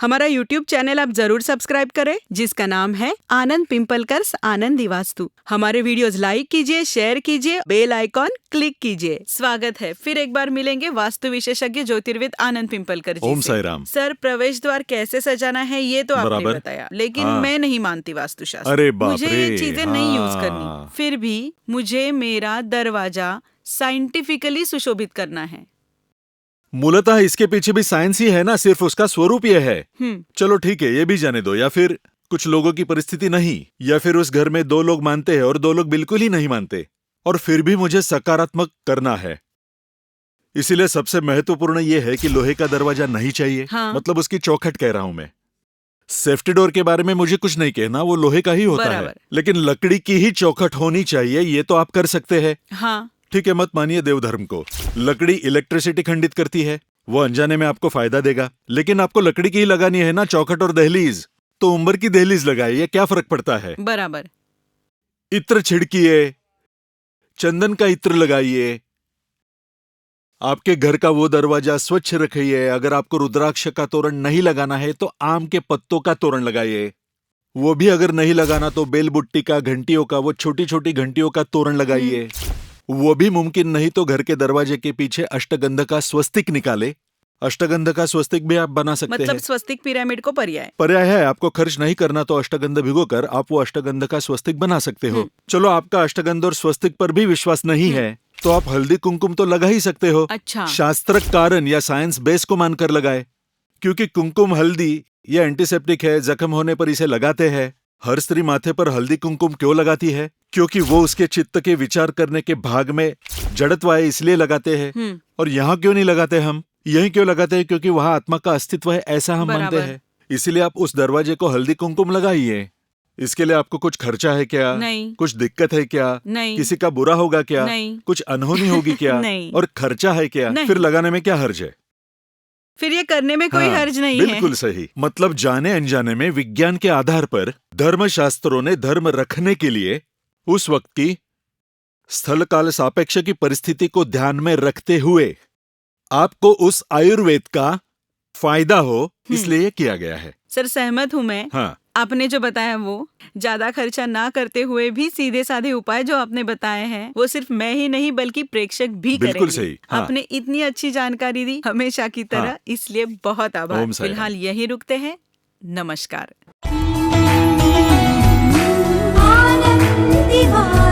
हमारा YouTube channel आप जरूर सब्सक्राइब करें, जिसका नाम है आनंद पिंपलकर्स आनंदी वास्तु। हमारे वीडियोस लाइक कीजिए, शेयर कीजिए, बेल आइकॉन क्लिक कीजिए। स्वागत है, फिर एक बार मिलेंगे वास्तु विशेषज्ञ ज्योतिर्विद आनंद पिंपलकर जी ओम से। साई राम। सर, प्रवेश द्वार कैसे सजाना है ये तो आपने बराबर। बताया, लेकिन हाँ। मैं नहीं मानती वास्तुशास्त्र। अरे बाप मुझे रे, ये चीजें नहीं यूज हाँ। करनी। फिर भी मुझे मेरा दरवाजा साइंटिफिकली सुशोभित करना है। मूलतः इसके पीछे भी साइंस ही है ना, सिर्फ उसका स्वरूप ये है। चलो ठीक है, ये भी जाने दो। या फिर कुछ लोगों की परिस्थिति नहीं, या फिर उस घर में 2 लोग मानते हैं और 2 लोग बिल्कुल ही नहीं मानते, और फिर भी मुझे सकारात्मक करना है। इसीलिए सबसे महत्वपूर्ण ये है कि लोहे का दरवाजा नहीं चाहिए। हाँ। मतलब उसकी चौखट कह रहा हूं मैं। सेफ्टी डोर के बारे में मुझे कुछ नहीं कहना, वो लोहे का ही होता है, बराबर। लेकिन लकड़ी की ही चौखट होनी चाहिए, ये तो आप कर सकते हैं। हाँ। ठीक है, मत मानिए देवधर्म को। लकड़ी इलेक्ट्रिसिटी खंडित करती है, वो अनजाने में आपको फायदा देगा, लेकिन आपको लकड़ी की ही लगानी है ना चौखट और दहलीज, तो उम्बर की दहलीज लगाइए, क्या फर्क पड़ता है। बराबर। इत्र छिड़किए, चंदन का इत्र लगाइए, आपके घर का वो दरवाजा स्वच्छ रखिए। अगर आपको रुद्राक्ष का तोरण नहीं लगाना है तो आम के पत्तों का तोरण लगाइए। वो भी अगर नहीं लगाना तो बेल बुट्टी का, घंटियों का, वो छोटी छोटी घंटियों का तोरण लगाइए। वो भी मुमकिन नहीं तो घर के दरवाजे के पीछे अष्टगंध का स्वस्तिक निकाले। अष्टगंध का स्वस्तिक भी आप बना सकते मतलब हैं। स्वस्तिक पिरामिड को पर्याय है। आपको खर्च नहीं करना तो अष्टगंध भिगोकर आप वो अष्टगंध का स्वस्तिक बना सकते हो। चलो, आपका अष्टगंध और स्वस्तिक पर भी विश्वास नहीं है तो आप हल्दी कुमकुम तो लगा ही सकते हो। अच्छा। शास्त्र कारण या साइंस बेस को मानकर लगाए, क्योंकि कुमकुम हल्दी ये एंटीसेप्टिक है, जख्म होने पर इसे लगाते हैं। हर स्त्री माथे पर हल्दी कुमकुम क्यों लगाती है? क्योंकि वो उसके चित्त के विचार करने के भाग में जड़त्व है, इसलिए लगाते हैं। और यहाँ क्यों नहीं लगाते हम? यही क्यों लगाते हैं? क्योंकि वहां आत्मा का अस्तित्व है, ऐसा हम मानते हैं। इसीलिए आप उस दरवाजे को हल्दी कुमकुम लगाइए। इसके लिए आपको कुछ खर्चा है क्या? नहीं। कुछ दिक्कत है क्या? नहीं। किसी का बुरा होगा क्या? नहीं। कुछ अनहोनी होगी क्या? नहीं। और खर्चा है क्या? नहीं। फिर लगाने में क्या हर्ज है? फिर ये करने में कोई हर्ज नहीं है। बिल्कुल सही। मतलब जाने अनजाने में विज्ञान के आधार पर धर्मशास्त्रों ने धर्म रखने के लिए उस वक्त की स्थल काल सापेक्ष की परिस्थिति को ध्यान में रखते हुए आपको उस आयुर्वेद का फायदा हो, इसलिए ये किया गया है। सर, सहमत हूँ मैं। हाँ। आपने जो बताया वो ज्यादा खर्चा ना करते हुए भी सीधे साधे उपाय जो आपने बताए हैं वो सिर्फ मैं ही नहीं बल्कि प्रेक्षक भी बिल्कुल करेंगे। सही। हाँ। आपने इतनी अच्छी जानकारी दी हमेशा की तरह। हाँ। इसलिए बहुत आभार। ओम साई राम। फिलहाल यही रुकते हैं। नमस्कार। आनंद दीवार